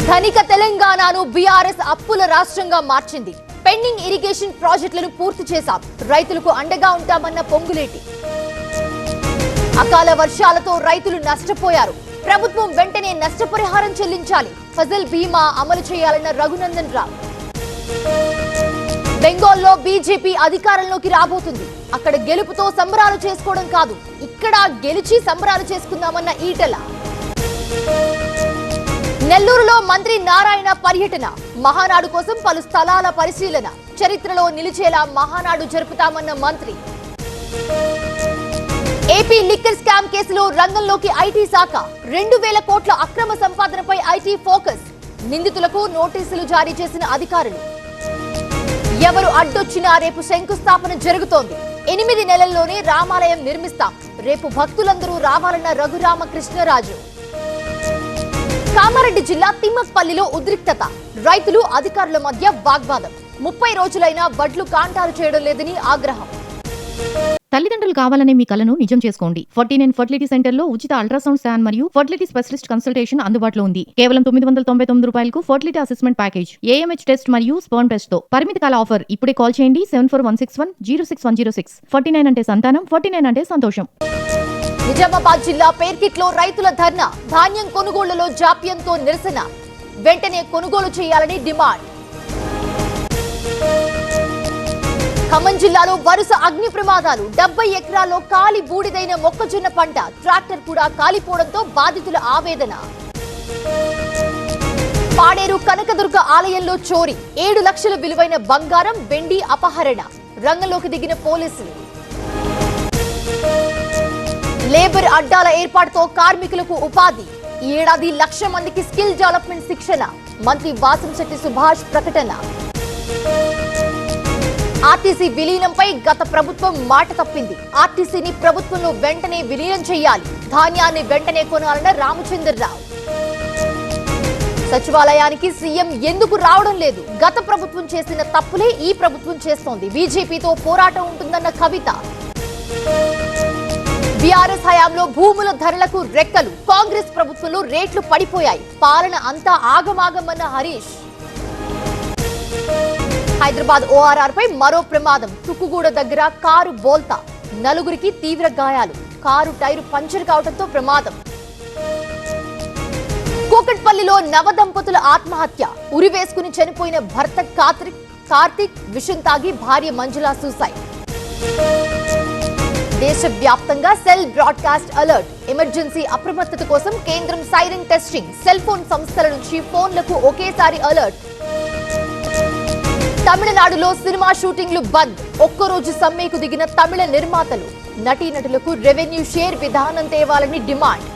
ధనిక తెలంగాణను బీఆర్ఎస్ అప్పుల రాష్ట్రంగా మార్చింది. పెండింగ్ ఇరిగేషన్ ప్రాజెక్టులను పూర్తి చేశాం, రైతులకు అండగా ఉంటామన్న పొంగులేటి. అకాల వర్షాలతో రైతులు నష్టపోయారు, ప్రభుత్వం వెంటనే నష్టపరిహారం చెల్లించాలి, ఫసల్ బీమా అమలు చేయాలన్న రఘునందన్ రావు. బెంగాల్లో బీజేపీ అధికారంలోకి రాబోతుంది, అక్కడ గెలుపుతో సంబరాలు చేసుకోవడం కాదు, ఇక్కడ గెలిచి సంబరాలు చేసుకుందామన్న ఈటల. నెల్లూరులో మంత్రి నారాయణ పర్యటన, మహానాడు కోసం పలు స్థలాల పరిశీలన, చరిత్రలో నిలిచేలా మహానాడు జరుపుతామన్న మంత్రి. ఏపీ లిక్కర్ స్కామ్ కేసులో రంగంలోకి ఐటీ శాఖ, 2000 కోట్ల అక్రమ సంపాదనపై ఐటీ ఫోకస్, నిందితులకు నోటీసులు జారీ చేసిన అధికారులు. ఎవరు అడ్డొచ్చినా రేపు శంకుస్థాపన జరుగుతోంది, 8 నెలల్లోనే రామాలయం నిర్మిస్తాం, రేపు భక్తులందరూ రావాలన్న రఘురామకృష్ణరాజు. కామారెడ్డి జిల్లా తిమ్మపల్లిలో ఉద్రిక్తత, రైతులు అధికారుల మధ్య వాగ్వాదం, 30 రోజులైనా వడ్లు కాంటాలు చేయడం లేదని ఆగ్రహం. తల్లిదండ్రులు కావాలనే మీ కలను నిజం చేసుకోండి. 49 ఫర్టిలిటీ సెంటర్లో ఉచిత అల్ట్రాసౌండ్ స్కాన్ మరియు ఫర్టిలిటీ స్పెషలిస్ట్ కన్సల్టేషన్ అందుబాటులో ఉంది. కేవలం 999 రూపాయలకు fertility assessment package, AMH test మరియు స్పర్మ్ టెస్ట్ తో. పరిమిత కాల ఆఫర్. ఇప్పుడే కాల్ చేయండి 7416106106. 49 అంటే సంతానం, 49 అంటే సంతోషం. నిజామాబాద్ జిల్లా పేర్కిట్లో రైతుల ధర్నా, ధాన్యం కొనుగోళ్లలో జాప్యంతో నిరసన, వెంటనే కొనుగోలు చేయాలని డిమాండ్. ఖమ్మం జిల్లాలో వరుస అగ్ని ప్రమాదాలు, 70 ఎకరాల్లో కాలి బూడిదైన మొక్కజొన్న పంట, ట్రాక్టర్ కూడా కాలిపోవడంతో బాధితుల ఆవేదన. పాడేరు కనకదుర్గ ఆలయంలో చోరీ, 7 లక్షల విలువైన బంగారం, వెండి అపహరణ, రంగంలోకి దిగిన పోలీసులు. లేబర్ అడ్డాల ఏర్పాటుతో కార్మికులకు ఉపాధి, ఈ ఏడాది 1,00,000 మందికి స్కిల్ డెవలప్మెంట్ శిక్షణ, మంత్రి వాసంశెట్టి సుభాష్ ప్రకటన. ఆర్టీసీ విలీనంపై గత ప్రభుత్వం మాట తప్పింది, ఆర్టీసీని ప్రభుత్వంలో వెంటనే విలీనం చేయాలి, ధాన్యాన్ని వెంటనే కొనాలన్న రామచంద్రరావు. సచివాలయానికి సీఎం ఎందుకు రావడం లేదు, గత ప్రభుత్వం చేసిన తప్పులే ఈ ప్రభుత్వం చేస్తోంది, బీజేపీతో పోరాటం ఉంటుందన్న కవిత. బీఆర్ఎస్ హయాంలో భూముల ధరలకు రెక్కలు, కాంగ్రెస్ ప్రభుత్వంలో రేట్లు పడిపోయాయి, పాలన అంతా ఆగమాగమన్న హరీష్. హైదరాబాద్ ORR పై మరో ప్రమాదం, తుక్కుగూడ దగ్గర కారు బోల్తా, 4గురికి తీవ్ర గాయాలు, కారు టైరు పంచర్ కావడంతో ప్రమాదం. కూకట్పల్లిలో నవదంపతుల ఆత్మహత్య, ఉరివేసుకుని చనిపోయిన భర్త కార్తిక్ విషం తాగి భార్య మంజుల సూసైడ్. దేశవ్యాప్తంగా సెల్ బ్రాడ్కాస్ట్ అలర్ట్, ఎమర్జెన్సీ అప్రమత్తత కోసం కేంద్రం సైరన్ టెస్టింగ్, సెల్ ఫోన్ సంస్థల నుంచి ఫోన్లకు ఒకేసారి అలర్ట్. తమిళనాడులో సినిమా షూటింగ్లు బంద్, ఒక్కరోజు సమ్మెకు దిగిన తమిళ నిర్మాతలు, నటీనటులకు రెవెన్యూ షేర్ విధానం తేవాలని డిమాండ్.